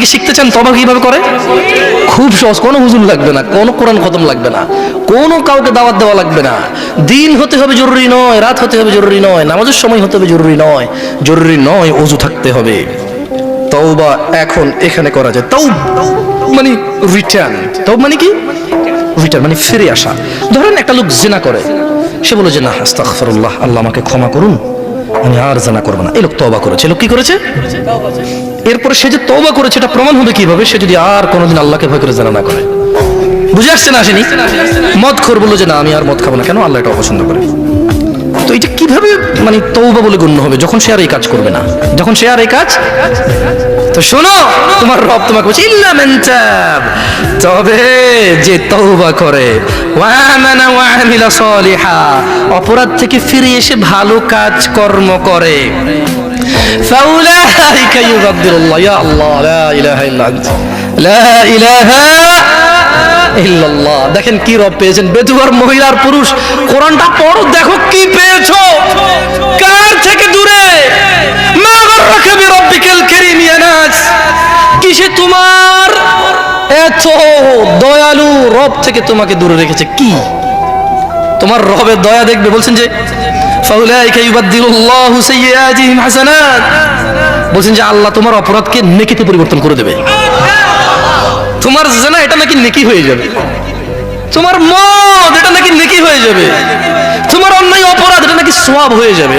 থেকে শিখতে চান তওবা কিভাবে করে? খুব সহজ, কোনো হুজুর লাগবে না, কোনো কোরআন খতম লাগবে না, কোনো কাউকে দাওয়াত দেওয়া লাগবে না। দিন হতে হবে জরুরি নয়, রাত হতে হবে জরুরি নয়, নামাজের সময় হতে হবে জরুরি নয়, জরুরি নয় ওযু থাকতে হবে। তওবা এখন এখানে করা যায়। তওবা মানে রিটার্ন, তওবা মানে কি? রিটার্ন মানে ফিরে আসা। ধরেন একটা লোক জিনা করে, সে বলে যে না আস্তাগফিরুল্লাহ, আল্লাহ আমাকে ক্ষমা করুন, আমি আর জিনা করব না। এই লোক তওবা করেছে। লোক কি করেছে? এরপরে সে যে তওবা করেছে এটা প্রমাণ হবে কিভাবে? সে যদি আর কোনোদিন আল্লাহকে ভয় করে জিনা না করে। বুঝে আসছে না? আসেনি? মদখোর বলল যে না আমি আর মদ খাবো না, কেন? আল্লাহ এটা অপছন্দ করে। তো এটা কিভাবে মানে তওবা বলে গণ্য হবে? যখন সে আর এই কাজ করবে না, যখন সে আর এই কাজ। তো শোনো, তোমার রব তোমাকে বলছে ইল্লা মান তাব, তবে যে তওবা করে, ওয়া আমানা ওয়া আমিলা সলিহা, অপরাধ থেকে ফিরে এসে ভালো কাজ কর্ম করে, ফাউলাইকা ইউবাদদিলুল্লাহ, ইয়া আল্লাহ লা ইলাহা ইল্লা আনতা, লা ইলাহা ইল্লাল্লাহ। দেখেন কি রব পেয়েছেন, বেদুয়ার মহিলার পুরুষ। কোরআনটা পড়ো, দেখো কি পেয়েছো, কার থেকে দূরে। মা গাররাকা বিরাব্বিকাল কারীম ইয়া নাস, কিসে তোমার এত দয়ালু রব থেকে তোমাকে দূরে রেখেছে? কি তোমার রবের দয়া দেখবে? বলছেন যে ফাউলাইকা ইউবাদদিলুল্লাহু সাইয়্যাতিহিম হাসানাত, বলছেন যে আল্লাহ তোমার অপরাধকে নেকিতে পরিবর্তন করে দেবে। তোমার জিনা এটা নাকি নেকি হয়ে যাবে, তোমার মদ এটা নাকি নেকি হয়ে যাবে, তোমার অন্যায় অপরাধ এটা নাকি সওয়াব হয়ে যাবে।